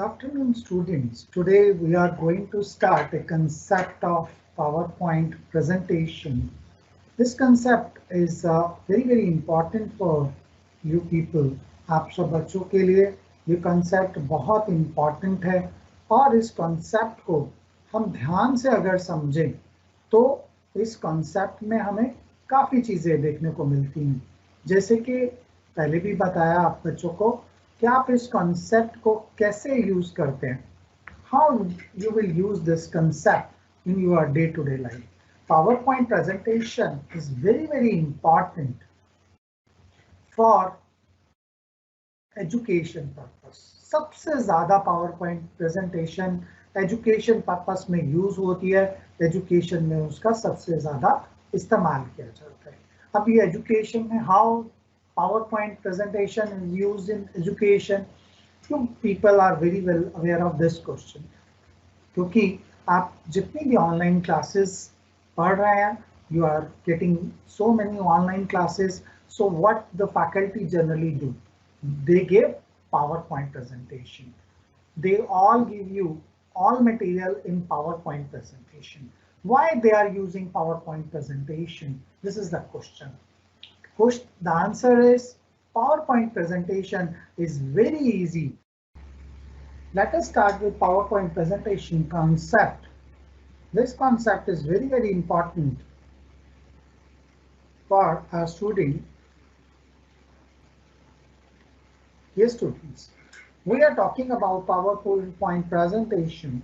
afternoon, students. Today we are going to start a concept of PowerPoint presentation. This concept is very important for you people. आप सब बच्चों के लिए ये concept बहुत important है और इस concept को हम ध्यान से अगर समझें तो इस concept में हमें काफ़ी चीज़ें देखने को मिलती हैं। जैसे कि पहले भी बताया आप बच्चों को कि आप इस concept को कैसे use करते हैं, how you will use this concept in your day-to-day life. PowerPoint presentation is very important for education purpose. सबसे ज़्यादा PowerPoint presentation education purpose में use होती है, education में उसका सबसे ज़्यादा इस्तेमाल किया जाता है। अब ये education में how PowerPoint presentation is used in education, you people are very well aware of this question. क्योंकि आप जितनी भी ऑनलाइन क्लासेस पढ़ रहे हैं, you are getting so many online classes. So what the faculty generally do? They give PowerPoint presentation. They all give you all material in PowerPoint presentation. Why they are using PowerPoint presentation? This is the question. The answer is PowerPoint presentation is very easy. Let us start with PowerPoint presentation concept. This concept is very important for a student. Yes, students, we are talking about PowerPoint presentation.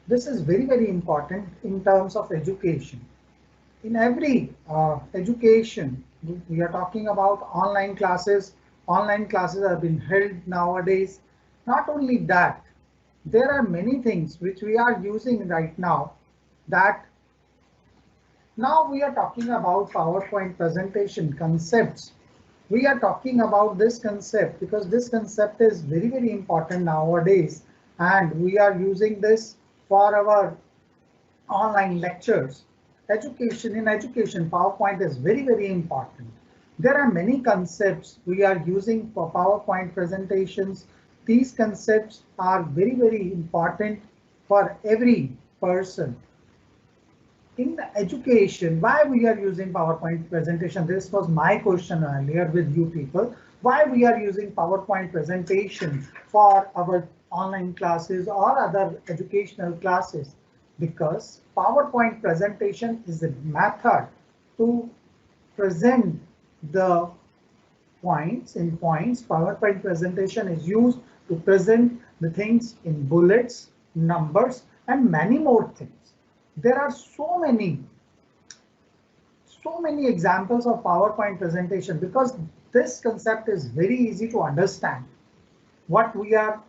This is very important in terms of education. In every education, we are talking about online classes. Online classes have been held nowadays. Not only that, there are many things which we are using right now that now we are talking about PowerPoint presentation concepts. We are talking about this concept because this concept is very important nowadays, and we are using this for our online lectures. In education, PowerPoint is very important. There are many concepts we are using for PowerPoint presentations. These concepts are very important for every person. In education, why we are using PowerPoint presentation? This was my question earlier with you people. Why we are using PowerPoint presentation for our online classes or other educational classes? Because PowerPoint presentation is a method to present the points in points. PowerPoint presentation is used to present the things in bullets, numbers, and many more things. There are so many examples of PowerPoint presentation because this concept is very easy to understand. What we are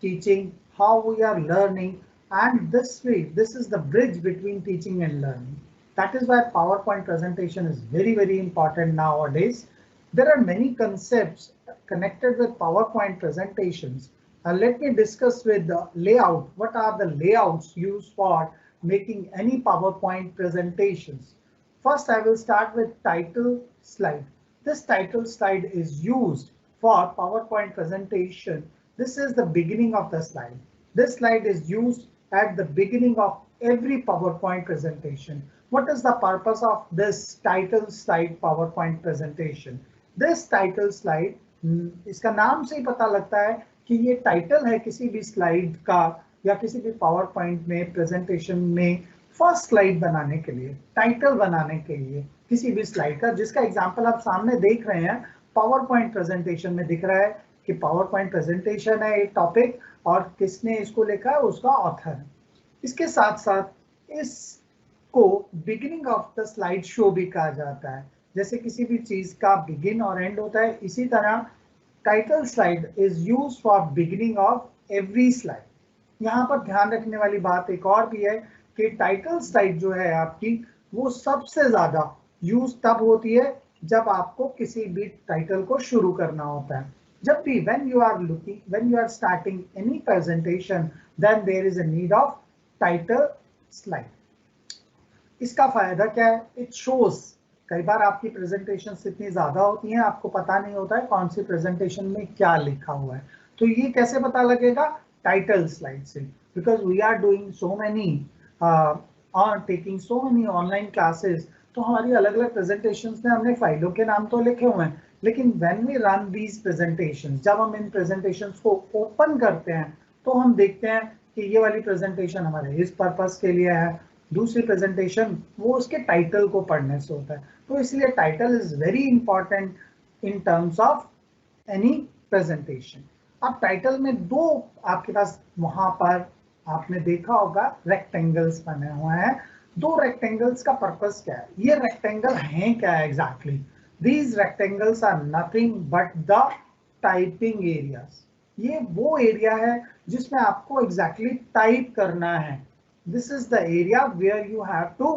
teaching, how we are learning, and this way, this is the bridge between teaching and learning. That is why PowerPoint presentation is very important nowadays. There are many concepts connected with PowerPoint presentations. Let me discuss with the layout. What are the layouts used for making any PowerPoint presentations? First, I will start with title slide. This title slide is used for PowerPoint presentation. This is the beginning of the slide. This slide is used at the beginning of every PowerPoint presentation. What is the purpose of this title slide PowerPoint presentation? This title slide, इसका नाम से ही पता लगता है कि ये title है किसी भी स्लाइड का या किसी भी PowerPoint में प्रेजेंटेशन में फर्स्ट स्लाइड बनाने के लिए, टाइटल बनाने के लिए किसी भी स्लाइड का, जिसका एग्जांपल आप सामने देख रहे हैं PowerPoint प्रेजेंटेशन में दिख रहा है कि PowerPoint प्रेजेंटेशन है एक टॉपिक और किसने इसको लिखा है, उसका ऑथर है। इसके साथ साथ इसको beginning of the slide show भी कहा जाता है। जैसे किसी भी चीज का बिगिन और एंड होता है, इसी तरह title slide is used for beginning of every slide. यहाँ पर ध्यान रखने वाली बात एक और भी है कि टाइटल स्लाइड जो है आपकी, वो सबसे ज्यादा यूज तब होती है जब आपको किसी भी टाइटल को शुरू करना होता है। जब भी when you are starting any presentation, then there is a need of title slide. इसका फायदा क्या है? It shows, कई बार आपकी प्रेजेंटेशन इतनी ज्यादा होती हैं आपको पता नहीं होता है कौन सी प्रेजेंटेशन में क्या लिखा हुआ है, तो ये कैसे पता लगेगा? title slides in, because we are doing so many or taking so many online classes. तो हमारी अलग अलग presentations में हमने फाइलों के नाम तो लिखे हुए हैं, लेकिन when we run these presentations, जब हम इन presentations को open करते हैं तो हम देखते हैं कि ये वाली presentation हमारे इस पर्पस के लिए है, दूसरी presentation वो उसके टाइटल को पढ़ने से होता है। तो इसलिए title is very important in terms of any presentation. अब टाइटल में दो आपके पास वहां पर आपने देखा होगा रेक्टेंगल्स बने हुए हैं। दो रेक्टेंगल्स का पर्पस क्या है, ये रेक्टेंगल हैं क्या है exactly? These rectangles are nothing but the typing areas. ये वो एरिया है जिसमें आपको एग्जैक्टली टाइप करना है। This is the area where you have to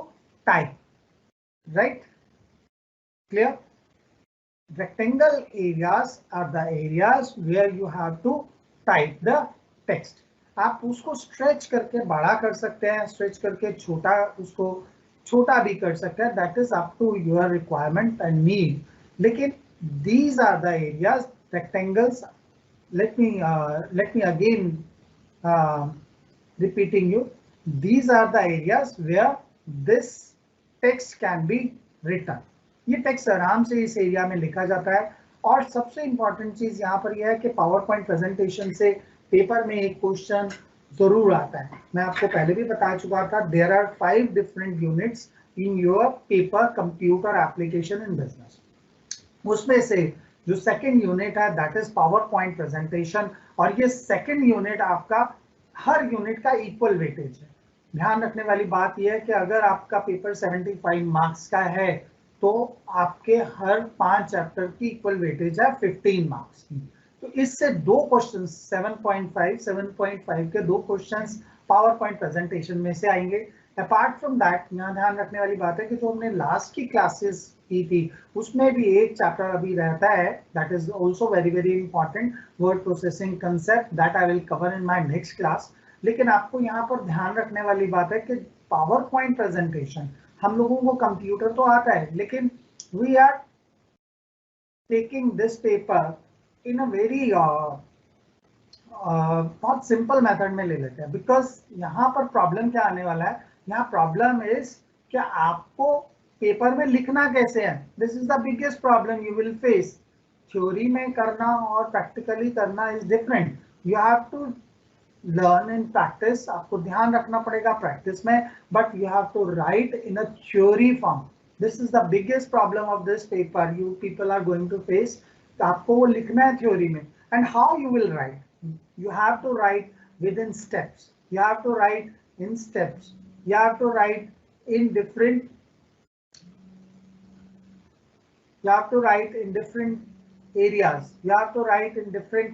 type, right? Clear? Rectangle areas are the areas where you have to type the text. आप उसको stretch करके बड़ा कर सकते हैं, स्ट्रेच करके छोटा, उसको छोटा भी कर सकते हैं, that is up to your requirement and need. लेकिन these are the areas, rectangles. Let me again repeating you. These are the areas where this text can be written. ये टेक्स्ट आराम से इस एरिया में लिखा जाता है। और सबसे इंपॉर्टेंट चीज यहाँ पर यह है कि पावर पॉइंट प्रेजेंटेशन से पेपर में एक क्वेश्चन जरूर आता है। मैं आपको पहले भी बता चुका था, there are 5 different units in your paper computer application in business. उसमें से जो सेकंड यूनिट है that is power point presentation, और ये सेकंड यूनिट आपका हर यूनिट का इक्वल वेटेज है। ध्यान रखने वाली बात यह है कि अगर आपका पेपर 75 मार्क्स का है तो आपके हर 5 चैप्टर की इक्वल वेटेज है 15 मार्क्स की। तो इससे दो क्वेश्चन 7.5 के दो क्वेश्चंस पावर पॉइंट प्रेजेंटेशन में से आएंगे। अपार्ट फ्रॉम दैट, यहाँ ध्यान रखने वाली बात है कि जो हमने लास्ट की क्लासेस की थी उसमें भी एक चैप्टर अभी रहता है, that is also very very important, word processing concept, that I will cover in my next class. लेकिन आपको यहाँ पर ध्यान रखने वाली बात है कि पावर पॉइंट प्रेजेंटेशन हम लोगों को कंप्यूटर तो आता है, लेकिन we are taking this paper in a very बहुत सिंपल मेथड में ले लेते हैं। बिकॉज यहाँ पर प्रॉब्लम क्या आने वाला है, यहाँ प्रॉब्लम इज कि आपको पेपर में लिखना कैसे है। This is the biggest problem you will face. Theory में करना और प्रैक्टिकली करना is different. You have to learn in practice, आपको ध्यान रखना पड़ेगा प्रैक्टिस में, but you have to write in a theory form. This is the biggest problem of this paper you people are going to face. आपको वो लिखना है theory में। And how you will write, you have to write within steps, you have to write in steps, you have to write in different, you have to write in different areas, you have to write in different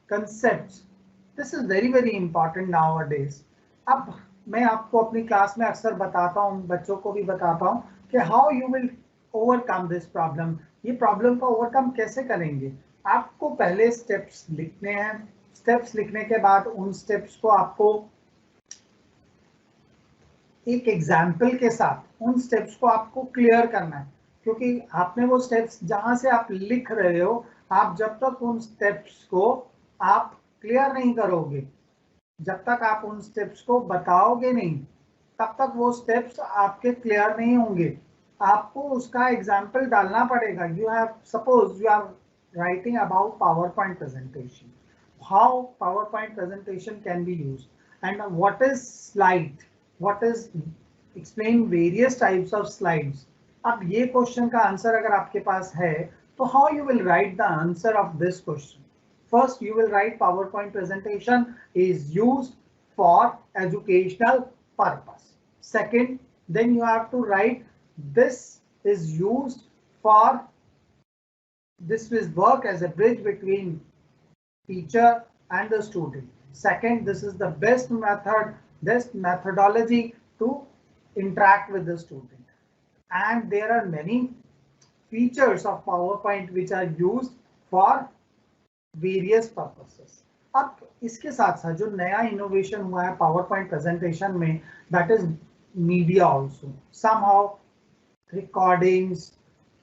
concepts. This is very very important nowadays. अब मैं आपको अपनी class में अक्सर बताता हूँ, बच्चों को भी बताता हूँ कि how you will overcome this problem. ये प्रॉब्लम को ओवरकम कैसे करेंगे। आपको पहले स्टेप्स लिखने हैं, स्टेप्स लिखने के बाद उन स्टेप्स को आपको एक एग्जाम्पल के साथ उन स्टेप्स को आपको क्लियर करना है। क्योंकि आपने वो स्टेप्स जहां से आप लिख रहे हो, आप जब तक उन स्टेप्स को आप क्लियर नहीं करोगे, जब तक आप उन स्टेप्स को बताओगे नहीं, तब तक वो स्टेप्स आपके क्लियर नहीं होंगे। आपको उसका एग्जाम्पल डालना पड़ेगा। You have suppose you are writing about power point presentation, how PowerPoint presentation can be used, and what is slide, what is explain various types of slides. अब ये क्वेश्चन का आंसर अगर आपके पास है तो how you will write the answer of this question. First you will write PowerPoint presentation is used for educational purpose. Second, then you have to write this is used for, this will work as a bridge between teacher and the student. Second, this is the best method, best methodology to interact with the student. And there are many features of PowerPoint which are used for various purposes. अब इसके साथ साथ जो नया innovation हुआ है PowerPoint presentation में, that is media also. Somehow recordings,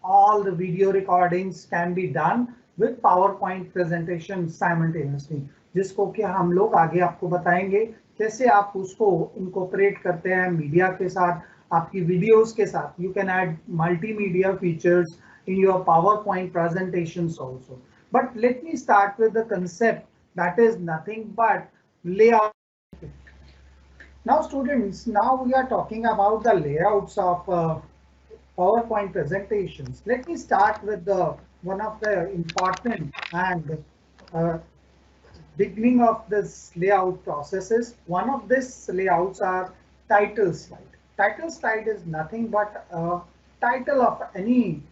all the video recordings can be done with PowerPoint presentation simultaneously. जिसको कि हम लोग आगे आपको बताएंगे कैसे आप उसको इनकॉर्पोरेट करते हैं मीडिया के साथ, आपकी वीडियोस के साथ. You can add multimedia features in your PowerPoint presentations also. But let me start with the concept that is nothing but layout. Now students, now we are talking about the layouts of PowerPoint presentations. Let me start with the one of the important and uh, beginning of this layout processes. One of these layouts are title slide. Title slide is nothing but a title of any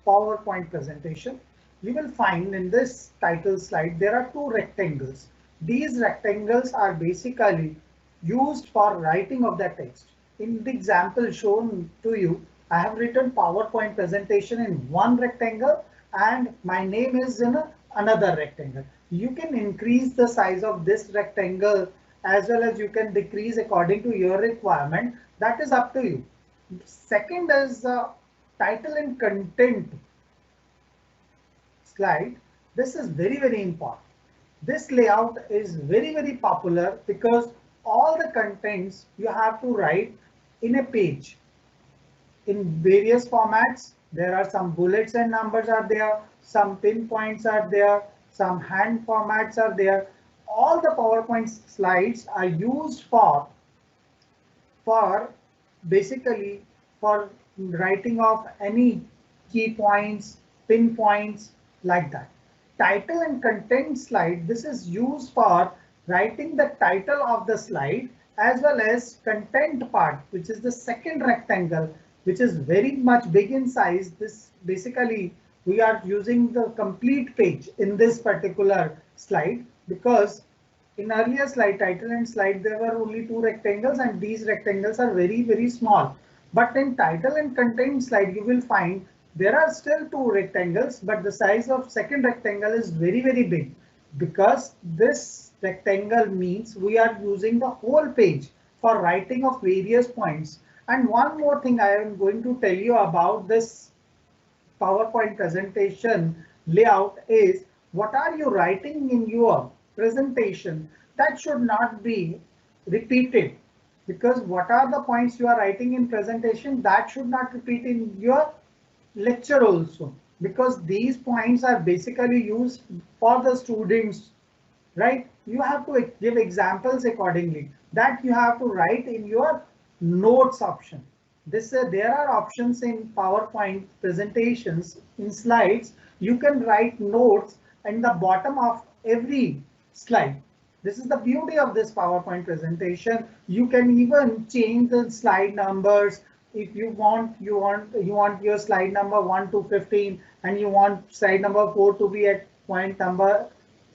PowerPoint presentation. You will find in this title slide there are two rectangles. These rectangles are basically used for writing of the text. In the example shown to you, I have written PowerPoint presentation in one rectangle and my name is in another rectangle. You can increase the size of this rectangle as well as you can decrease according to your requirement. That is up to you. Second is title and content slide. This is very important. This layout is very popular because all the contents you have to write in a page in various formats. There are some bullets and numbers are there, some pinpoints are there, some hand formats are there. All the PowerPoint slides are used for basically for writing of any key points, pinpoints, like that. Title and content slide, this is used for writing the title of the slide as well as content part, which is the second rectangle, which is very much big in size. This basically we are using the complete page in this particular slide because in earlier slide, title and slide, there were only two rectangles and these rectangles are very small. But in title and content slide, you will find there are still two rectangles, but the size of second rectangle is very big because this rectangle means we are using the whole page for writing of various points. And one more thing I am going to tell you about this PowerPoint presentation layout is what are you writing in your presentation that should not be repeated, because what are the points you are writing in presentation that should not repeat in your lecture also, because these points are basically used for the students, right? You have to give examples accordingly that you have to write in your notes option. There are options in PowerPoint presentations in slides. You can write notes in the bottom of every slide. This is the beauty of this PowerPoint presentation. You can even change the slide numbers. If you want your slide number 1 to 15 and you want slide number 4 to be at point number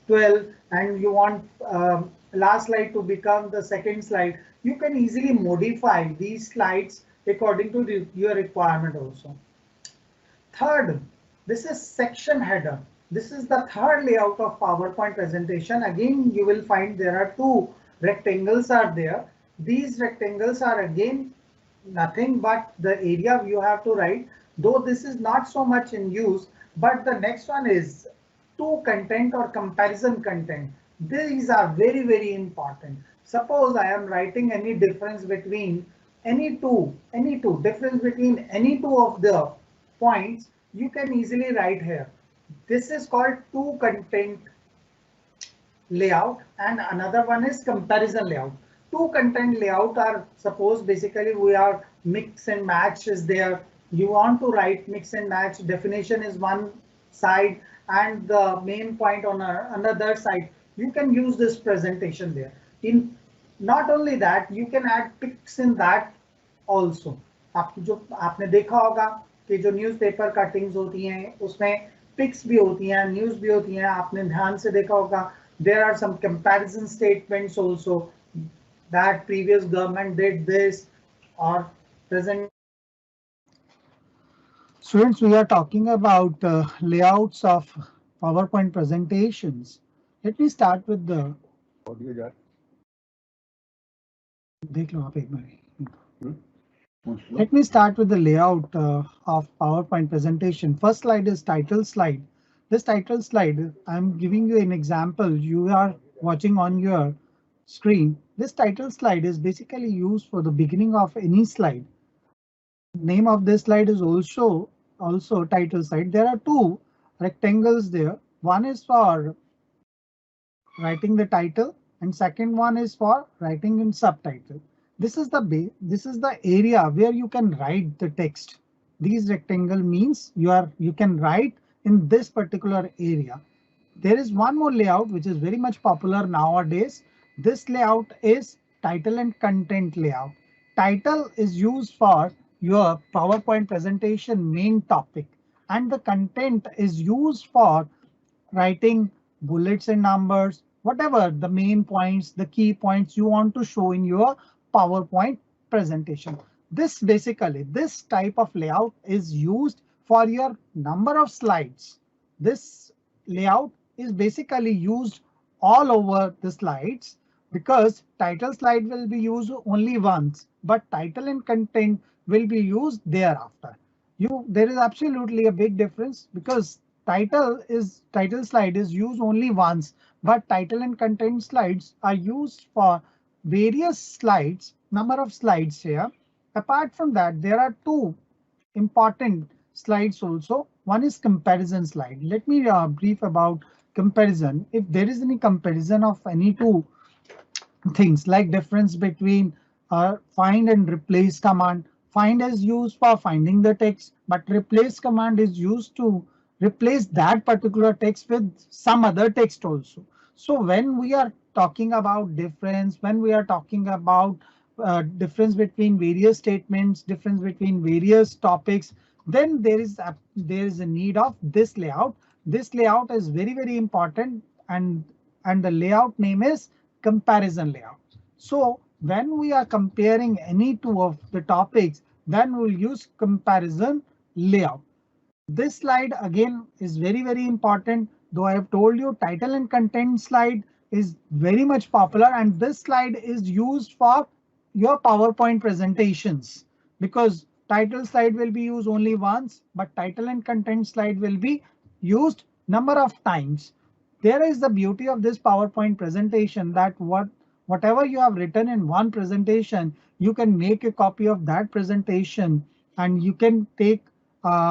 12 and you want last slide to become the second slide, you can easily modify these slides according to your requirement also. Third, this is section header. This is the third layout of PowerPoint presentation. Again, you will find there are two rectangles are there. These rectangles are again nothing but the area you have to write, though this is not so much in use, but the next one is to content or comparison content. These are very important. Suppose I am writing any difference between any two difference between any two of the points, you can easily write here. This is called to content layout and another one is comparison layout. Two content layout are, suppose basically we are mix and match is there. You want to write mix and match, definition is one side and the main point on another side. You can use this presentation there. In not only that, you can add pics in that also. आपने देखा होगा कि जो newspaper cuttings होती हैं उसमें pics भी होती हैं, न्यूज़ भी होती हैं, आपने ध्यान से देखा होगा. There are some comparison statements also that previous government did this or present. Students, we are talking about layouts of PowerPoint presentations. Let me start with the. Let me start with the layout of PowerPoint presentation. First slide is title slide. This title slide, I'm giving you an example. You are watching on your screen, this title slide is basically used for the beginning of any slide. Name of this slide is also title slide. There are two rectangles there. One is for writing the title and second one is for writing in subtitle. This is the area where you can write the text. These rectangle means you can write in this particular area. There is one more layout which is very much popular nowadays. This layout is title and content layout. Title is used for your PowerPoint presentation main topic, and the content is used for writing bullets and numbers, whatever the main points, the key points you want to show in your PowerPoint presentation. This type of layout is used for your number of slides. This layout is basically used all over the slides because title slide will be used only once, but title and content will be used thereafter. There is absolutely a big difference because title slide is used only once, but title and content slides are used for various slides, number of slides here. Apart from that, there are two important slides also. One is comparison slide. Let me brief about comparison. If there is any comparison of any two things like difference between find and replace command. Find is used for finding the text, but replace command is used to replace that particular text with some other text also. So when we are talking about difference, when we are talking about difference between various statements, difference between various topics, then there is a need of this layout. This layout is very important, and the layout name is comparison layout. So when we are comparing any two of the topics, then we'll use comparison layout. This slide again is very important. Though I have told you title and content slide is very much popular, and this slide is used for your PowerPoint presentations because title slide will be used only once, but title and content slide will be used number of times. There is the beauty of this PowerPoint presentation that whatever you have written in one presentation, you can make a copy of that presentation, and you can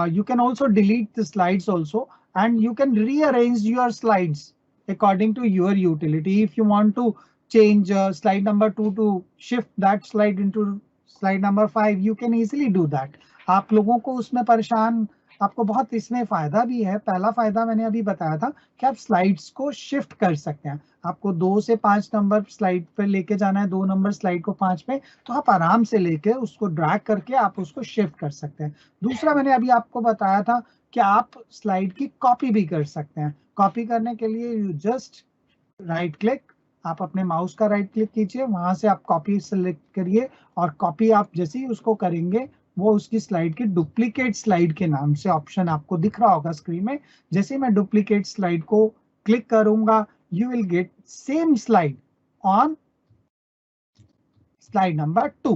you can also delete the slides also, and you can rearrange your slides according to your utility. If you want to change slide number 2 to shift that slide into slide number 5, you can easily do that. आप लोगों को उसमें परेशान आपको बहुत इसमें फायदा भी है. पहला फायदा मैंने अभी बताया था कि आप स्लाइड्स को शिफ्ट कर सकते हैं. आपको 2 से 5 नंबर स्लाइड पर लेके जाना है, 2 नंबर स्लाइड को 5 पे, तो आप आराम से लेके उसको ड्रैग करके आप उसको शिफ्ट कर सकते हैं. दूसरा मैंने अभी आपको बताया था कि आप स्लाइड की कॉपी भी कर सकते हैं. कॉपी करने के लिए यू जस्ट राइट क्लिक, आप अपने माउस का राइट क्लिक कीजिए, वहां से आप कॉपी सेलेक्ट करिए, और कॉपी आप जैसे ही उसको करेंगे वो उसकी स्लाइड की डुप्लीकेट स्लाइड के नाम से ऑप्शन आपको दिख रहा होगा स्क्रीन में. जैसे ही मैं डुप्लीकेट स्लाइड को क्लिक करूंगा, you will get same slide on slide number 2.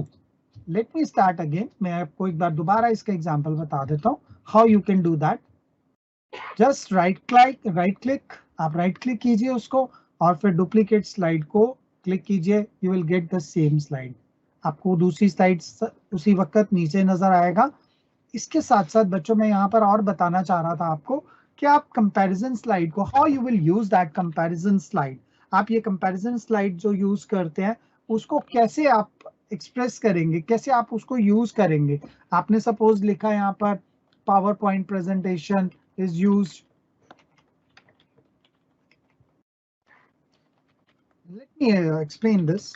Let me start again. मैं आपको एक बार दोबारा इसका एग्जांपल बता देता हूँ how you can do that. Just right click, आप right click कीजिए उसको और फिर डुप्लीकेट स्लाइड को क्लिक कीजिए. You will get the same slide. आपको दूसरी स्लाइड उसी वक्त नीचे नजर आएगा. इसके साथ साथ बच्चों मैं यहाँ पर और बताना चाह रहा था आपको कि आप कंपैरिजन स्लाइड को how you will use that comparison slide. आप ये कंपैरिजन स्लाइड जो यूज करते हैं उसको कैसे आप एक्सप्रेस करेंगे, कैसे आप उसको यूज करेंगे. आपने सपोज लिखा है यहाँ पर power point presentation is used. Let me explain this.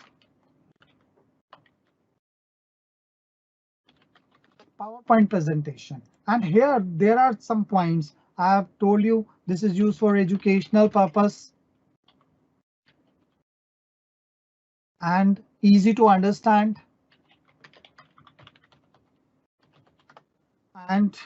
PowerPoint presentation, and here there are some points. I have told you this is used for educational purpose and easy to understand, and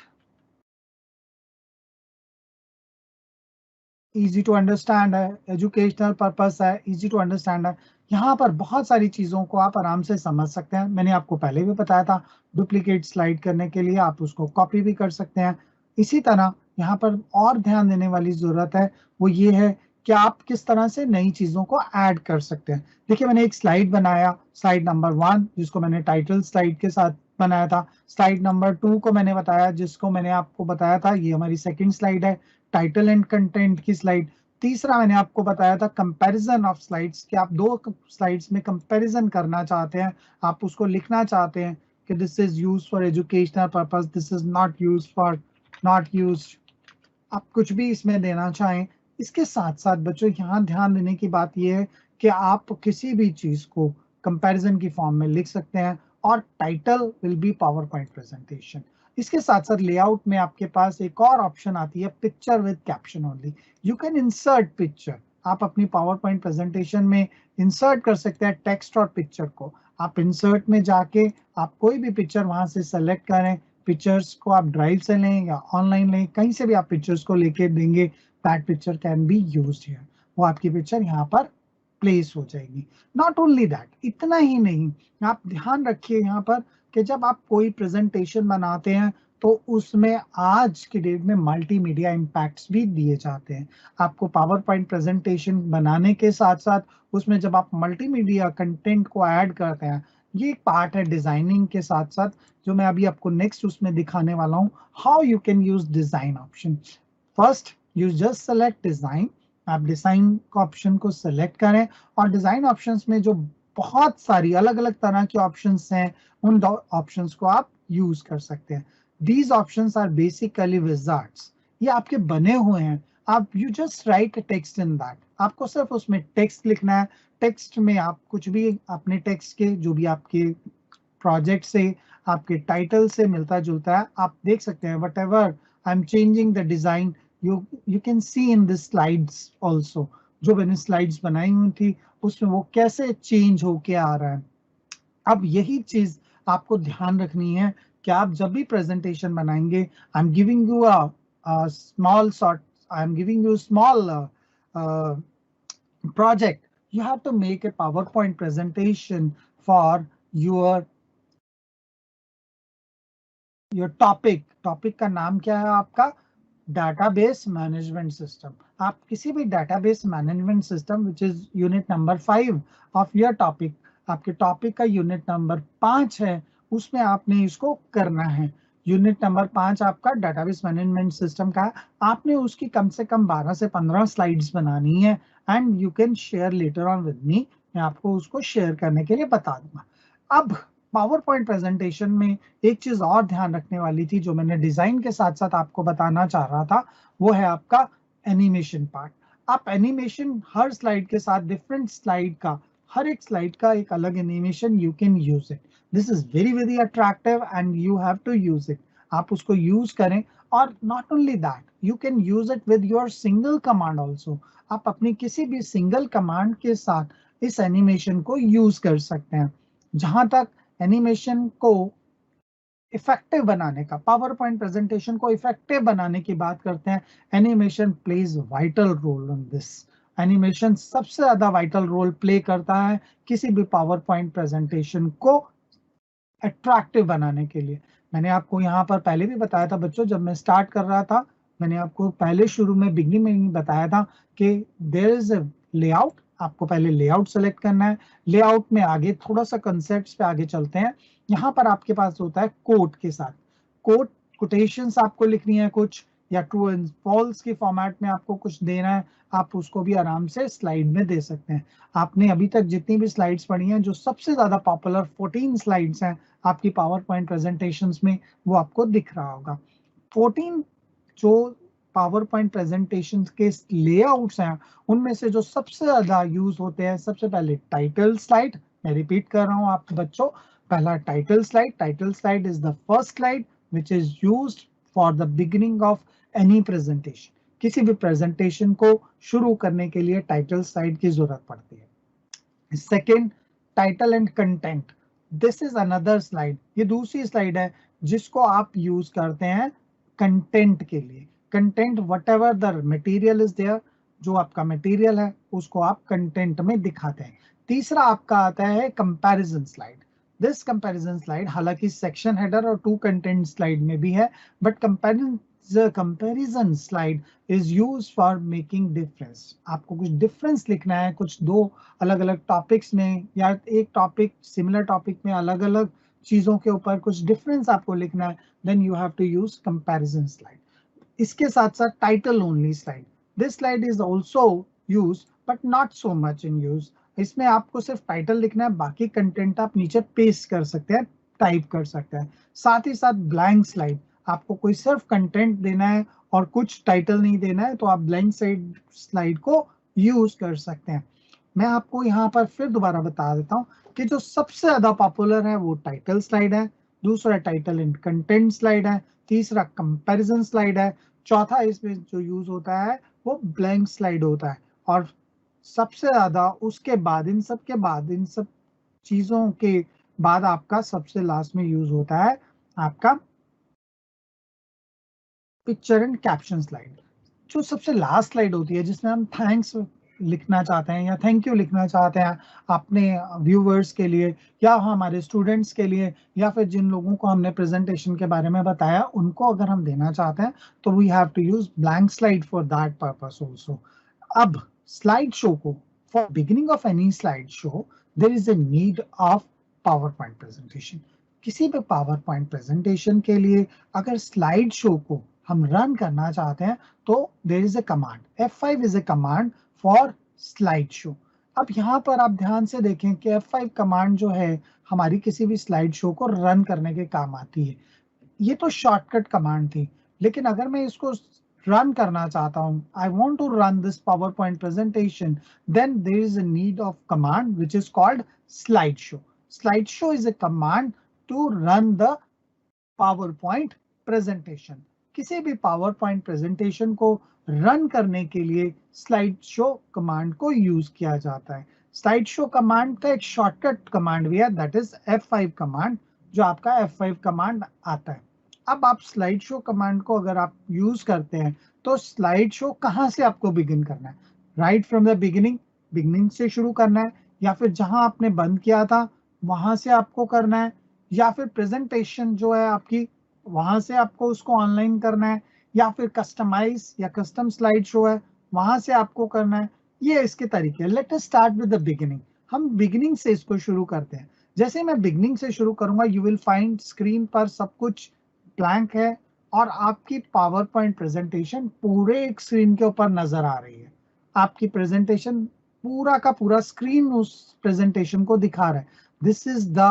easy to understand है, educational purpose है, easy to understand है. यहाँ पर बहुत सारी चीजों को आप आराम से समझ सकते हैं. मैंने आपको पहले भी बताया था डुप्लीकेट स्लाइड करने के लिए आप उसको कॉपी भी कर सकते हैं. इसी तरह यहाँ पर और ध्यान देने वाली जरूरत है वो ये है कि आप किस तरह से नई चीजों को ऐड कर सकते हैं। देखिए मैंने एक स्लाइड बनाया, स्लाइड नंबर 1 जिसको मैंने टाइटल स्लाइड के साथ बनाया था। स्लाइड नंबर 2 को मैंने बताया, जिसको मैंने आपको बताया था ये हमारी सेकंड स्लाइड है, टाइटल एंड कंटेंट की स्लाइड। तीसरा मैंने आपको बताया था कंपैरिजन ऑफ स्लाइड्स, कि आप दो स्लाइड्स में कंपैरिजन करना चाहते हैं, आप उसको लिखना चाहते हैं कि this is use for educational purpose, this is not use, आप कुछ भी इसमें देना चाहें। इसके साथ साथ बच्चों यहाँ ध्यान देने की बात यह है कि आप किसी भी चीज को कंपैरिजन की फॉर्म में लिख सकते हैं, और title will be power point presentation. इसके साथ साथ लेआउट में आपके पास एक और ऑप्शन आती है, picture with caption only. You can insert picture, आप अपनी पावर पॉइंट प्रेजेंटेशन में इंसर्ट कर सकते हैं टेक्स्ट और पिक्चर को। आप इंसर्ट में जाके आप कोई भी पिक्चर वहां से सेलेक्ट करें, पिक्चर्स को आप ड्राइव से लें या ऑनलाइन लें, कहीं से भी आप पिक्चर्स को लेके देंगे, that picture can be used here, वो आपकी पिक्चर यहाँ पर प्लेस हो जाएगी। नॉट ओनली दैट, इतना ही नहीं, आप ध्यान रखिए यहाँ पर कि जब आप कोई प्रेजेंटेशन बनाते हैं तो उसमें आज की डेट में मल्टीमीडिया इम्पैक्ट्स भी दिए जाते हैं। आपको पावर पॉइंट प्रेजेंटेशन बनाने के साथ साथ उसमें जब आप मल्टीमीडिया कंटेंट को ऐड करते हैं, ये एक पार्ट है डिजाइनिंग के साथ साथ, जो मैं अभी आपको नेक्स्ट उसमें दिखाने वाला हूँ, how you can use design option. First you just select design, आप डिजाइन ऑप्शन को सेलेक्ट करें, और डिजाइन ऑप्शंस में जो बहुत सारी अलग अलग तरह की ऑप्शंस हैं, उन ऑप्शंस को आप यूज कर सकते हैं। These options are basically wizards, ये आपके बने हुए हैं। आप you just write text in that, आपको सिर्फ उसमें टेक्स्ट लिखना है। टेक्स्ट में आप कुछ भी अपने टेक्स्ट के जो भी आपके प्रोजेक्ट से, आपके टाइटल से मिलता जुलता है, आप देख सकते हैं। What ever I am changing the design, you can see in this slides also, जो मैंने स्लाइड्स बनाई हुई थी उसमें वो कैसे चेंज होके आ रहा है। अब यही चीज आपको ध्यान रखनी है कि आप जब भी प्रेजेंटेशन बनाएंगे, I am giving you a small sort, I am giving you small project. You have to make a PowerPoint presentation for your topic. Topic का नाम क्या है आपका? Database management system. आप किसी भी database management system which is unit number 5 of your topic, आपके topic का यूनिट नंबर 5 है, उसमें आपने इसको करना है। यूनिट नंबर 5 आपका डाटाबेस मैनेजमेंट सिस्टम का है। आपने उसकी कम से कम 12 से 15 स्लाइड्स बनानी है, and you can share later on with me, मैं आपको उसको शेयर करने के लिए बता दूंगा। अब पावर पॉइंट प्रेजेंटेशन में एक चीज और ध्यान रखने वाली थी, जो मैंने डिजाइन के साथ साथ आपको बताना चाह रहा था, वो है आपका एनिमेशन पार्ट। आप एनिमेशन हर स्लाइड के साथ, डिफरेंट स्लाइड का, हर एक स्लाइड का एक अलग animation you can use it. This is very very attractive and you have to use it. आप उसको यूज करें, और not only that, you can use it with your single command also. आप अपनी किसी भी सिंगल कमांड के साथ इस एनिमेशन को यूज कर सकते हैं। जहां तक एनिमेशन को इफेक्टिव बनाने का, पावर पॉइंट प्रेजेंटेशन को इफेक्टिव बनाने की बात करते हैं, animation plays vital role in this. Animation सबसे ज्यादा वाइटल रोल प्ले करता है किसी भी पावर पॉइंट प्रेजेंटेशन को अट्रैक्टिव बनाने के लिए। मैंने आपको यहाँ पर पहले भी बताया था बच्चों, जब मैं स्टार्ट कर रहा था, मैंने आपको पहले शुरू में बिगनिंग में ही बताया था कि देयर इज अ लेआउट। आपको पहले लेआउट सेलेक्ट करना है। लेआउट में आगे थोड़ा सा कंसेप्ट पे आगे चलते हैं। यहाँ पर आपके पास होता है कोट के साथ, कोट कोटेशंस आपको लिखनी है कुछ, या ट्रू एंड फॉल्स की फॉर्मेट में आपको कुछ देना है, आप उसको भी आराम से स्लाइड में दे सकते हैं। आपने अभी तक जितनी भी स्लाइड्स पढ़ी हैं, जो सबसे ज्यादा पॉपुलर 14 स्लाइड्स हैं आपकी पावर पॉइंट प्रेजेंटेशंस में, वो आपको दिख रहा होगा। 14 जो पावर पॉइंट प्रेजेंटेशन के लेआउट्स हैं, उनमें से जो सबसे ज्यादा यूज होते हैं, सबसे पहले टाइटल स्लाइड। मैं रिपीट कर रहा हूं आप बच्चों, पहला title slide. Title slide is the first slide which is used for the beginning of any presentation. किसी भी प्रेजेंटेशन को शुरू करने के लिए टाइटल स्लाइड की जरूरत पड़ती है। Second, title and content. This is another slide, ये दूसरी स्लाइड है जिसको आप यूज करते हैं कंटेंट के लिए। Content, whatever the material is there, जो आपका मटेरियल है उसको आप कंटेंट में दिखाते हैं। तीसरा आपका आता है comparison slide. This comparison slide हालांकि सेक्शन हेडर और टू कंटेंट स्लाइड में भी है, but comparison the comparison slide is used for making difference. आपको कुछ difference लिखना है, कुछ दो अलग अलग टॉपिक्स में या एक टॉपिक सिमिलर टॉपिक में अलग अलग चीजों के ऊपर कुछ डिफरेंस आपको लिखना है, then you have to use comparison slide. इसके साथ साथ title only slide. This slide is also use but not so much in use. इसमें आपको सिर्फ टाइटल लिखना है, बाकी कंटेंट आप नीचे पेस्ट कर सकते हैं, टाइप कर सकते हैं. साथ ही साथ ब्लैंक स्लाइड, आपको कोई सिर्फ कंटेंट देना है और कुछ टाइटल नहीं देना है तो आप ब्लैंक स्लाइड को यूज कर सकते हैं. मैं आपको यहाँ पर फिर दोबारा बता देता हूँ कि जो सबसे ज्यादा पॉपुलर है वो टाइटल स्लाइड है, दूसरा टाइटल एंड कंटेंट स्लाइड है, तीसरा कंपैरिजन स्लाइड है, चौथा इसमें जो यूज होता है वो ब्लैंक स्लाइड होता है, और सबसे ज्यादा उसके बाद इन सब चीजों के बाद आपका सबसे लास्ट में यूज होता है आपका पिक्चर एंड कैप्शन स्लाइड. जो सबसे लास्ट स्लाइड होती है जिसमें हम थैंक्स लिखना चाहते हैं या थैंक यू लिखना चाहते हैं अपने व्यूवर्स के लिए या हमारे स्टूडेंट्स के लिए या फिर जिन लोगों को हमने प्रेजेंटेशन के बारे में बताया उनको अगर हम देना चाहते हैं तो we have to use blank slide for that purpose also. अब स्लाइड शो को, for beginning of any slide show there is a need of power point presentation. किसी भी पावर पॉइंट प्रेजेंटेशन के लिए अगर स्लाइड शो को हम run करना चाहते हैं तो there is a command. F5 is a command for slide show. अब यहाँ पर आप ध्यान से देखें कि F5 कमांड जो है हमारी किसी भी स्लाइड शो को रन करने के काम आती है. ये तो शॉर्टकट कमांड थी, लेकिन अगर मैं इसको रन करना चाहता हूं, I want to run this power point presentation, then there is a need of command which is called slide show. Slide show is a command to run the power point presentation. किसी भी power point presentation को run करने के लिए slide show command को use किया जाता है. स्लाइड शो कमांड का एक शॉर्टकट कमांड भी है, दैट इज F5 कमांड, जो आपका F5 कमांड आता है. अब आप स्लाइड शो कमांड को अगर आप यूज करते हैं तो स्लाइड शो कहां से आपको बिगिन करना है? Right from the beginning, beginning से शुरू करना है, या फिर जहां आपने बंद किया था वहां से आपको करना है, या फिर प्रेजेंटेशन जो है आपकी वहां से आपको उसको ऑनलाइन करना है, या फिर कस्टमाइज या कस्टम स्लाइड शो है वहां से आपको करना है. ये इसके तरीके. Let us start with the beginning. हम बिगिनिंग से इसको शुरू करते हैं. जैसे मैं बिगिनिंग से शुरू करूंगा यू विल फाइंड स्क्रीन पर सब कुछ ब्लैंक है और आपकी पावर पॉइंट प्रेजेंटेशन पूरे एक स्क्रीन के ऊपर नजर आ रही है. आपकी प्रेजेंटेशन पूरा का पूरा स्क्रीन उस प्रेजेंटेशन को दिखा रहा है. This is the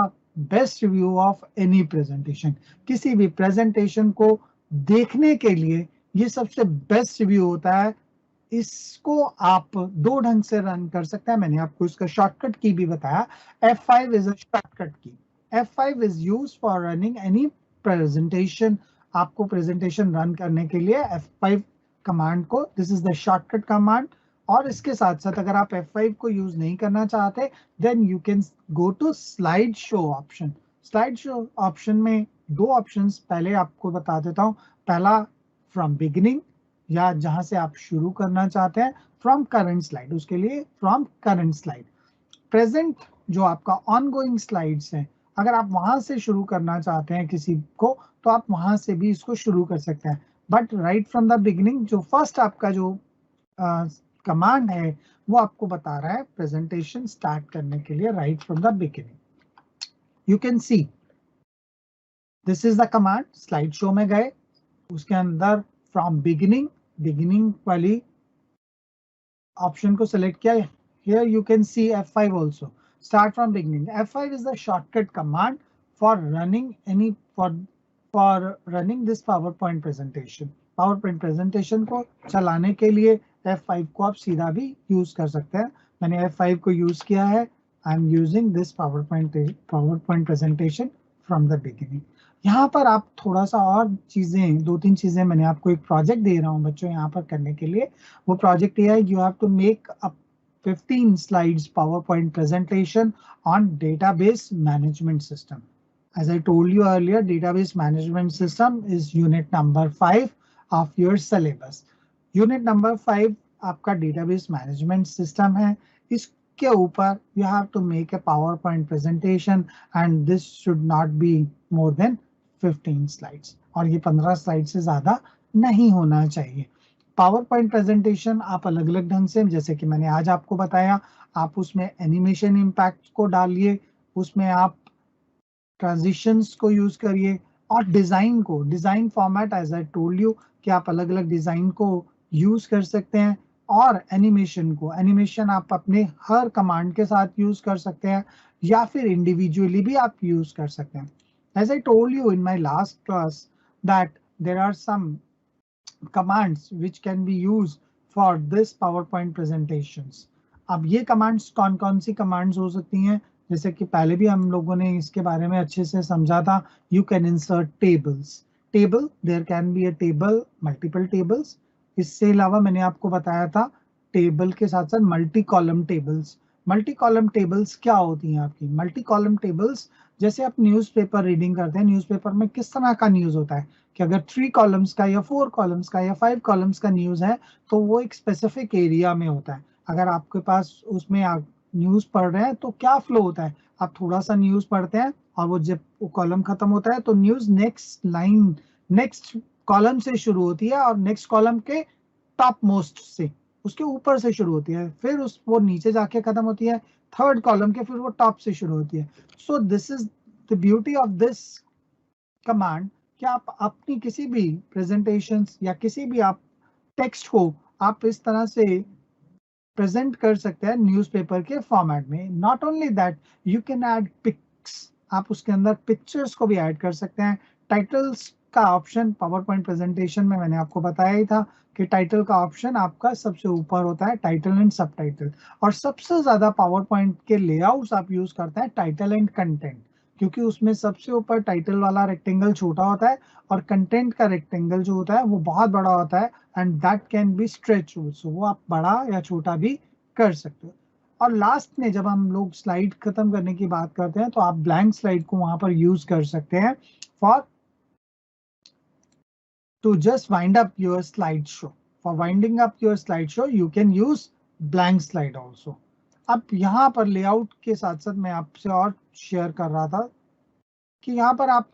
best view of any presentation. किसी भी प्रेजेंटेशन को देखने के लिए ये सबसे बेस्ट व्यू होता है. इसको आप दो ढंग से रन कर सकते हैं. मैंने आपको इसका शॉर्टकट की भी बताया. F5 इज अ शॉर्टकट की. F5 is used for running any presentation. आपको प्रेजेंटेशन रन करने के लिए F5 कमांड को, this is the shortcut command. और इसके साथ साथ अगर आप F5 को यूज नहीं करना चाहते then you can go to slide show option. Slide show option में दो ऑप्शंस पहले आपको बता देता हूं. पहला फ्रॉम बिगिनिंग, या जहां से आप शुरू करना चाहते हैं, फ्रॉम करंट स्लाइड, उसके लिए फ्रॉम करंट स्लाइड. प्रेजेंट जो आपका ऑनगोइंग स्लाइड्स हैं, अगर आप वहां से शुरू करना चाहते हैं किसी को तो आप वहां से भी इसको शुरू कर सकते हैं. But right from the beginning, जो फर्स्ट आपका जो कमांड है वो आपको बता रहा है प्रेजेंटेशन स्टार्ट करने के लिए right from the beginning. You can see this is the command. Slide show में गए, उसके अंदर फ्रॉम बिगिनिंग, बिगिनिंग वाली ऑप्शन को सिलेक्ट किया. Here you can see F5 also. Start from beginning. F5 is the shortcut command for running running this PowerPoint presentation. PowerPoint presentation को चलाने के लिए F5 को आप सीधा भी यूज कर सकते हैं. मैंने F5 को यूज किया है. I am using this PowerPoint presentation from the beginning. यहाँ पर आप थोड़ा सा और चीजें, दो तीन चीजें, मैंने आपको एक प्रोजेक्ट दे रहा हूँ बच्चों यहाँ पर करने के लिए. वो प्रोजेक्ट ये है, you have to make a 15 slides PowerPoint presentation on database management system. As I told you earlier, database management system is unit number 5 of your syllabus. Unit number 5 आपका database management system है. इसके ऊपर you have to make a PowerPoint presentation and this should not be more than 15 slides. और ये 15 slide से ज्यादा नहीं होना चाहिए। पावर पॉइंट प्रेजेंटेशन आप अलग अलग ढंग से, जैसे कि मैंने आज आपको बताया, आप उसमें एनिमेशन इम्पैक्ट को डालिए, उसमें आप ट्रांजिशंस को यूज करिए, और डिजाइन को, design format as I told you कि आप अलग अलग डिजाइन को यूज कर सकते हैं। और एनिमेशन को, एनिमेशन आप अपने हर कमांड के साथ यूज कर सकते हैं या फिर इंडिविजुअली भी आप यूज कर सकते हैं। As I told you in my last class that there are some commands which can be used for this PowerPoint presentations. अब ये कमांड्स कौन कौन सी कमांड्स हो सकती हैं, जैसे कि पहले भी हम लोगों ने इसके बारे में अच्छे से समझा था। You can insert tables, table, there can be a table, multiple tables. इससे अलावा मैंने आपको बताया था टेबल के साथ साथ multi column tables. Multi column tables क्या होती हैं आपकी? मल्टी कॉलम टेबल्स, जैसे आप न्यूज़पेपर रीडिंग करते हैं, न्यूज़पेपर में किस तरह का न्यूज़ होता है कि अगर 3 कॉलम्स का या 4 कॉलम्स का या 5 कॉलम्स का न्यूज़ है तो वो एक स्पेसिफिक एरिया में होता है। अगर आपके पास उसमें आप न्यूज़ पढ़ रहे हैं तो क्या फ्लो होता है, आप थोड़ा सा न्यूज़ पढ़ते हैं और वो जब वो कॉलम खत्म होता है तो news next line, next column से शुरू होती है और नेक्स्ट कॉलम के टॉप मोस्ट से, उसके ऊपर से शुरू होती है, फिर उस वो नीचे जाके खत्म होती है थर्ड कॉलम के, फिर वो टॉप से शुरू होती है। So this is the beauty of this command कि आप अपनी किसी भी प्रेजेंटेशंस या किसी भी आप टेक्स्ट को आप इस तरह से प्रेजेंट कर सकते हैं न्यूज़पेपर के फॉर्मेट में। Not only that, you can add pics, आप उसके अंदर पिक्चर्स को भी ऐड कर सकते हैं। टाइटल्स का ऑप्शन पावर पॉइंट प्रेजेंटेशन में मैंने आपको बताया ही था कि टाइटल का ऑप्शन आपका सबसे ऊपर होता है, टाइटल एंड सब टाइटल। और सबसे ज्यादा पावर पॉइंट के लेआउट्स आप यूज करते हैं टाइटल एंड कंटेंट, क्योंकि उसमें सबसे ऊपर टाइटल वाला रेक्टेंगल छोटा होता है और कंटेंट का रेक्टेंगल जो होता है वो बहुत बड़ा होता है, and that can be stretch, so वो आप बड़ा या छोटा भी कर सकते हो। और लास्ट में जब हम लोग स्लाइड खत्म करने की बात करते हैं तो आप ब्लैंक स्लाइड को वहां पर यूज कर सकते हैं for to just wind up your slideshow. For winding up your slideshow, you can use blank slide also. अब यहाँ पर लेआउट के साथ साथ मैं आपसे और शेयर कर रहा था कि यहाँ पर आप,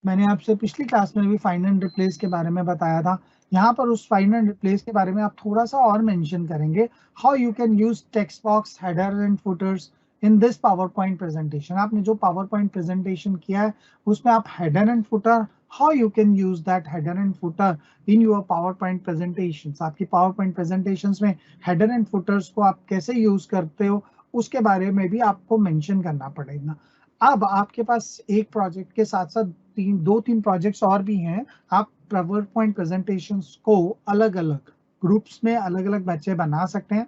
मैंने आपसे पिछली क्लास में भी फाइंड एंड रिप्लेस के बारे में बताया था, यहाँ पर उस फाइंड एंड रिप्लेस के बारे में आप थोड़ा सा और मेंशन करेंगे, how you can use text box, header and putters in this power point presentation. आपने जो पावर पॉइंट प्रेजेंटेशन किया है उसमें आप header and footer, how you can use that header and footer in your power point presentation. आपकी power point presentation में header and putters को आप कैसे यूज करते हो उसके बारे में भी आपको मेंशन करना पड़ेगा। अब आपके पास एक प्रोजेक्ट के साथ साथ दो तीन प्रोजेक्ट्स और भी हैं। आप पावर पॉइंट प्रेजेंटेशंस को अलग अलग ग्रुप्स में अलग अलग बच्चे बना सकते हैं।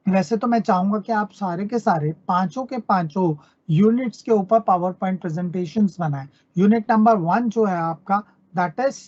वैसे तो मैं चाहूंगा कि आप सारे के सारे पांचों के पांचों यूनिट्स के ऊपर पावर पॉइंट प्रेजेंटेशंस बनाएं। यूनिट नंबर 1 जो है आपका, that is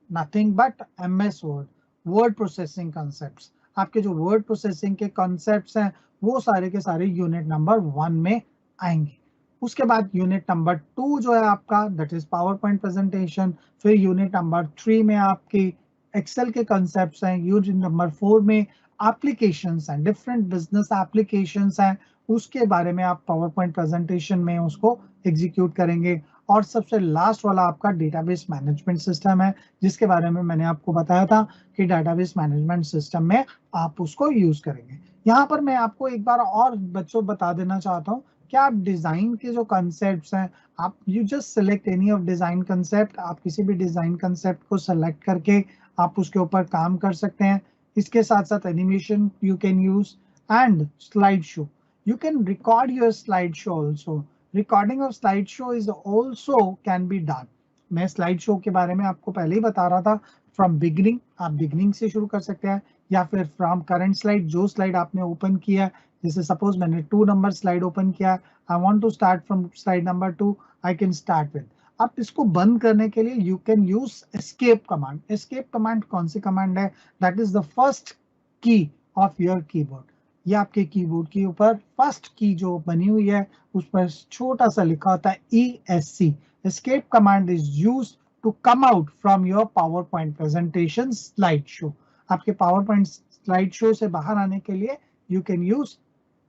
nothing but MS word, word processing concepts. आपके जो वर्ड प्रोसेसिंग के कॉन्सेप्ट्स हैं वो सारे के सारे यूनिट नंबर 1 में आएंगे। उसके बाद यूनिट नंबर 2 जो है आपका, that is power point presentation. फिर यूनिट नंबर 3 में आपकी एक्सेल के कॉन्सेप्ट्स हैं। यूनिट नंबर 4 में एप्लीकेशंस हैं, डिफरेंट बिजनेस एप्लीकेशंस हैं, उसके बारे में आप पावर पॉइंट प्रेजेंटेशन में उसको एग्जीक्यूट करेंगे। और सबसे लास्ट वाला आपका डेटाबेस मैनेजमेंट सिस्टम है, जिसके बारे में मैंने आपको बताया था कि डेटाबेस मैनेजमेंट सिस्टम में आप उसको यूज करेंगे। यहाँ पर मैं आपको एक बार और बच्चों बता देना चाहता हूँ कि आप डिजाइन के जो कॉन्सेप्ट्स हैं, आप you just select any of design concept, आप किसी भी डिजाइन कंसेप्ट को सेलेक्ट करके आप उसके ऊपर काम कर सकते हैं। इसके साथ साथ animation you can use and slide show, you can record your slideshow also. Recording of slideshow is also can be done. मैं स्लाइड शो के बारे में आपको पहले ही बता रहा था, फ्रॉम बिगिनिंग, आप बिगिनिंग से शुरू कर सकते हैं या फिर फ्रॉम करंट स्लाइड, जो स्लाइड आपने ओपन किया है। जैसे सपोज मैंने 2 नंबर स्लाइड ओपन किया, I want to start from slide number 2, I can start with. आप इसको बंद करने के लिए you can use escape command. Escape command कौन सी कमांड है? That is the first key of your keyboard. ये आपके कीबोर्ड के ऊपर फर्स्ट की जो बनी हुई है उस पर छोटा सा लिखा होता है ESC। Escape command is used to come out from your power point presentation slide show. आपके पावर पॉइंट स्लाइड शो से बाहर आने के लिए you can use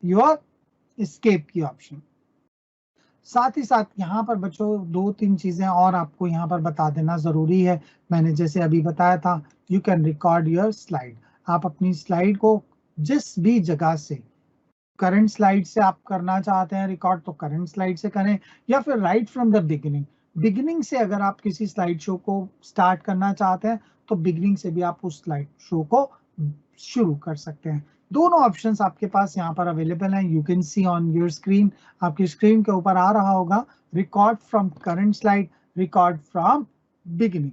your escape key option. साथ ही साथ यहाँ पर बच्चों 2-3 चीजें और आपको यहाँ पर बता देना जरूरी है। मैंने जैसे अभी बताया था, you can record your slide. आप अपनी स्लाइड को जिस भी जगह से, करंट स्लाइड से आप करना चाहते हैं रिकॉर्ड तो करंट स्लाइड से करें, या फिर right from the beginning, beginning से अगर आप किसी स्लाइड शो को स्टार्ट करना चाहते हैं तो बिगिनिंग से भी आप उस स्लाइड शो को शुरू कर सकते हैं। दोनों ऑप्शंस आपके पास यहाँ पर अवेलेबल हैं। You can see on your screen, आपकी स्क्रीन के ऊपर आ रहा होगा record from current slide, record from beginning.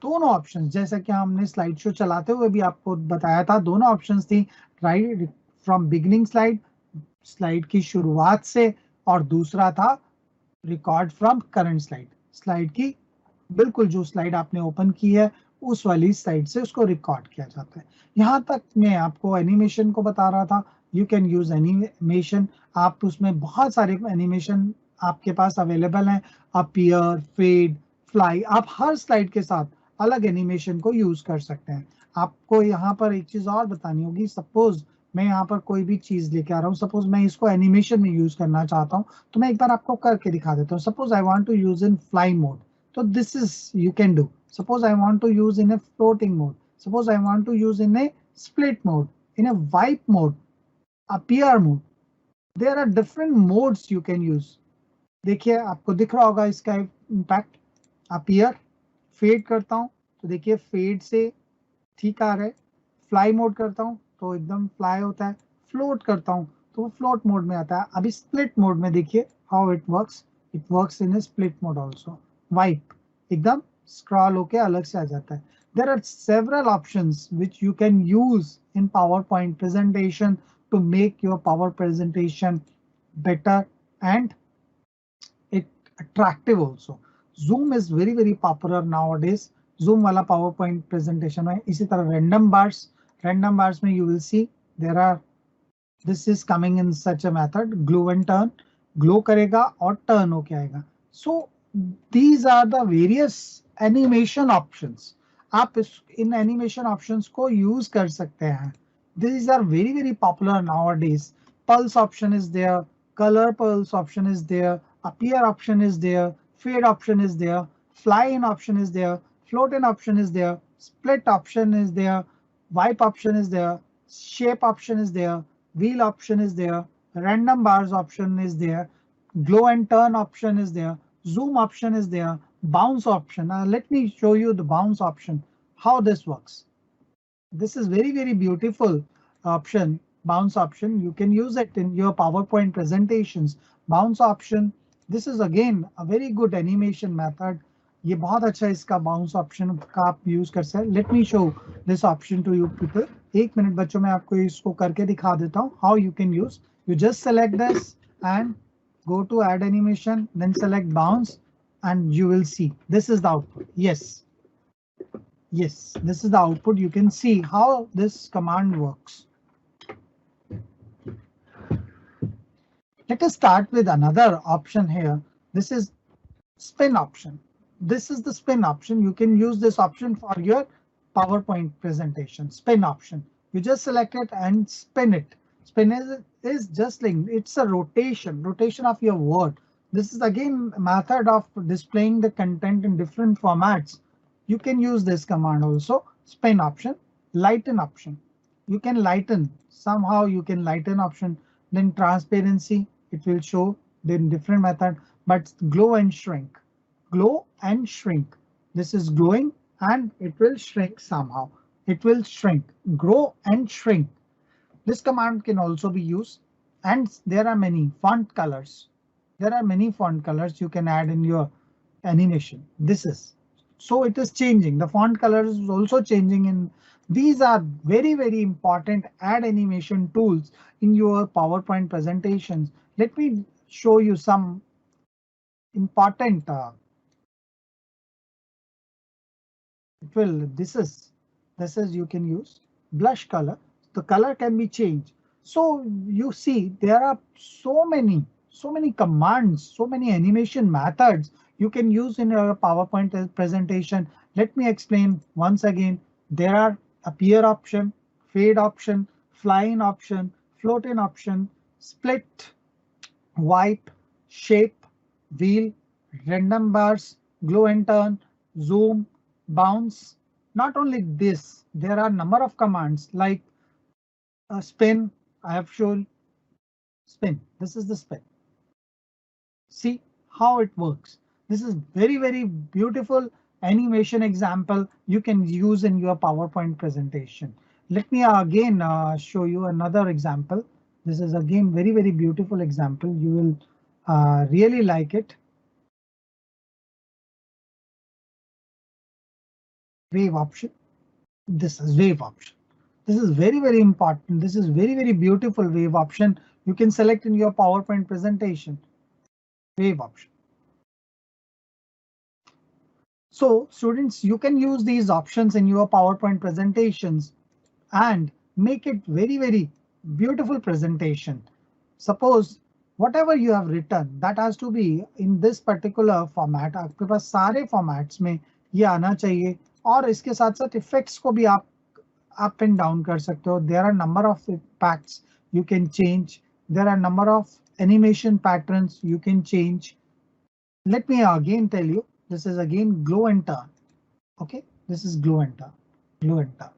दोनों ऑप्शन, जैसा कि हमने स्लाइड शो चलाते हुए भी आपको बताया था, दोनों ऑप्शंस थी, right from beginning slide, slide की शुरुआत से, और दूसरा था record from current slide, slide की बिल्कुल जो स्लाइड आपने ओपन की है उस वाली स्लाइड से उसको रिकॉर्ड किया जाता है। यहाँ तक मैं आपको एनिमेशन को बता रहा था, यू कैन यूज एनिमेशन। आप उसमें बहुत सारे एनिमेशन आपके पास अवेलेबल हैं, अपीयर, फेड, फ्लाई, आप हर स्लाइड के साथ अलग एनिमेशन को यूज कर सकते हैं। आपको यहाँ पर एक चीज और बतानी होगी, सपोज मैं यहाँ पर कोई भी चीज लेके आ रहा हूँ, सपोज मैं इसको एनिमेशन में यूज करना चाहता हूँ, तो मैं एक बार आपको करके दिखा देता हूँ। Suppose I want to use in fly mode, so this is you can do. Suppose I want to use in a floating mode. Suppose I want to use in a split mode, in a wipe mode, appear mode. There are different modes you can use. देखिए आपको दिख रहा होगा इसका impact. Appear, fade करता हूं तो देखिए फेड से ठीक आ रहा है। फ्लाई मोड करता हूं तो एकदम फ्लाई होता है। फ्लोट करता हूं तो वो फ्लोट मोड में आता है। अभी स्प्लिट मोड में देखिए how it works in a split mode also. Wipe एकदम स्क्रॉल होके अलग से आ जाता है। There are several options which you can use in power point presentation to make your power presentation better and it attractive also. Zoom is very popular nowadays. Zoom वाला PowerPoint presentation है। इसी तरह random bars में you will see there are, this is coming in such a method, glow and turn, glow करेगा और turn होके आएगा। So these are the various animation options। आप इन animation options को use कर सकते हैं। These are very popular nowadays. Pulse option is there, color pulse option is there, appear option is there, fade option is there, fly in option is there, float in option is there, split option is there, wipe option is there, shape option is there, wheel option is there, random bars option is there, glow and turn option is there, zoom option is there, bounce option. Now let me show you the bounce option, how this works. This is very beautiful option, bounce option. You can use it in your PowerPoint presentations. Bounce option, this is again a very good animation method. ये बहुत अच्छा इसका bounce option का आप use कर सकते हैं। Let me show this option to you people. एक मिनट बच्चों मैं आपको इसको करके दिखा देता हूँ how you can use. You just select this and go to add animation, then select bounce and you will see this is the output. Yes, this is the output. You can see how this command works. Let us start with another option here. This is spin option. This is the spin option. You can use this option for your PowerPoint presentation. Spin option. You just select it and spin it. Spin is just like it's a rotation of your word. This is again a method of displaying the content in different formats. You can use this command also. Spin option, lighten option. You can lighten, somehow you can lighten option. Then transparency, it will show in different method, but glow and shrink. Glow and shrink. This is glowing and it will shrink somehow. It will shrink, grow and shrink. This command can also be used, and there are many font colors. There are many font colors you can add in your animation. This is, so it is changing. The font colors is also changing in. These are very important add animation tools in your PowerPoint presentations. Let me show you some important. This is you can use blush color. The color can be changed. So you see there are so many commands, so many animation methods you can use in your PowerPoint presentation. Let me explain once again. There are appear option, fade option, fly in option, float in option, split, wipe, shape, wheel, random bars, glow and turn, zoom, bounce. Not only this, there are number of commands like spin. I have shown spin. This is the spin. See how it works. This is very beautiful animation example you can use in your PowerPoint presentation. Let me again show you another example. This is again very beautiful example. You will really like it. Wave option. This is wave option. This is very important. This is very beautiful wave option. You can select in your PowerPoint presentation. Wave option. So students, you can use these options in your PowerPoint presentations and make it very beautiful presentation. Suppose whatever you have written, that has to be in this particular format. आपके पास सारे formats में ये आना चाहिए और इसके साथ साथ effects को भी आप up and down कर सकते हो. There are number of impacts you can change. There are number of animation patterns you can change. Let me again tell you. This is again glow and turn. OK, this is glow and turn, glow and turn.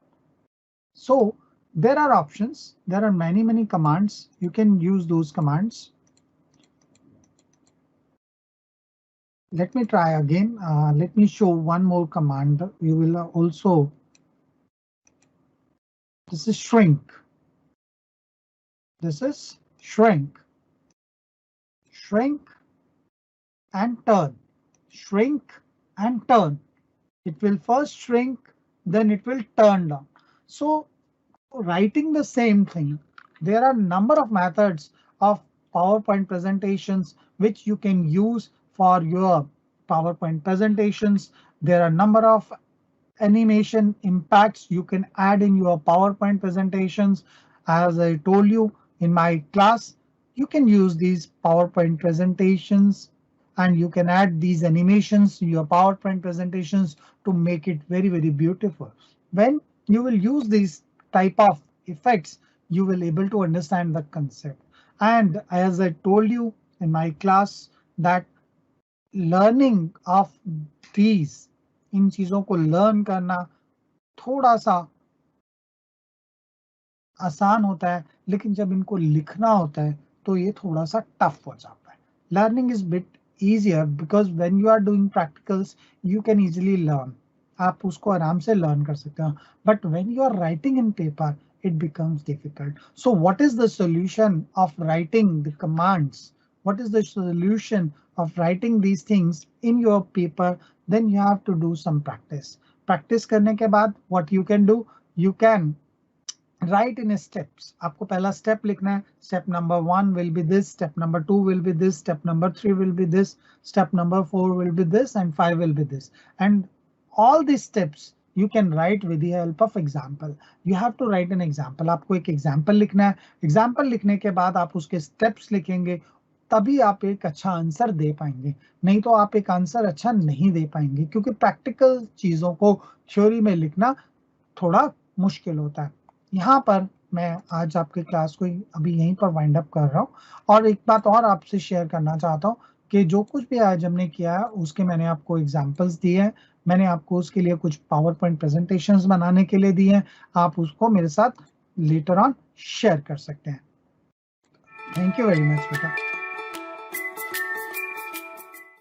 So there are options. There are many commands. You can use those commands. Let me try again. Let me show one more command. You will also. This is shrink. This is shrink. Shrink and turn. Shrink and turn. It will first shrink, then it will turn down. So writing the same thing, there are number of methods of PowerPoint presentations which you can use for your PowerPoint presentations. There are number of animation impacts you can add in your PowerPoint presentations. As I told you in my class, you can use these PowerPoint presentations and you can add these animations to your PowerPoint presentations to make it very beautiful. When you will use these type of effects, you will able to understand the concept. And as I told you in my class that learning of these, इन चीजों को learn करना थोड़ा सा आसान होता है, लेकिन जब इनको लिखना होता है तो ये थोड़ा सा tough हो जाता है. Learning is bit easier because when you are doing practicals, you can easily learn. आप उसको आराम से learn कर सकते हो. But when you are writing in paper, it becomes difficult. So what is the solution of writing the commands? What is the solution of writing these things in your paper? Then you have to do some practice. Practice करने के बाद what you can do? You can write in steps. आपको पहला step लिखना है. Step number 1 will be this. Step number 2 will be this. Step number 3 will be this. Step number 4 will be this, and 5 will be this. And all these steps you can write with the help of example. You have to write an example. आपको एक example लिखना है. Example लिखने के बाद आप उसके steps लिखेंगे, तभी आप एक अच्छा आंसर दे पाएंगे. नहीं तो आप एक आंसर अच्छा नहीं दे पाएंगे, क्योंकि प्रैक्टिकल चीजों को थ्योरी में लिखना थोड़ा मुश्किल होता है. यहाँ पर मैं आज आपके क्लास को अभी यहीं पर वाइंड अप कर रहा हूँ. और एक बात और आपसे शेयर करना चाहता हूँ कि जो कुछ भी आज हमने किया है उसके मैंने आपको एग्जांपल्स दिए हैं. मैंने आपको उसके लिए कुछ पावरपॉइंट प्रेजेंटेशंस बनाने के लिए दिए हैं. आप उसको मेरे साथ लेटर ऑन शेयर कर सकते हैं. थैंक यू वेरी मच बेटा.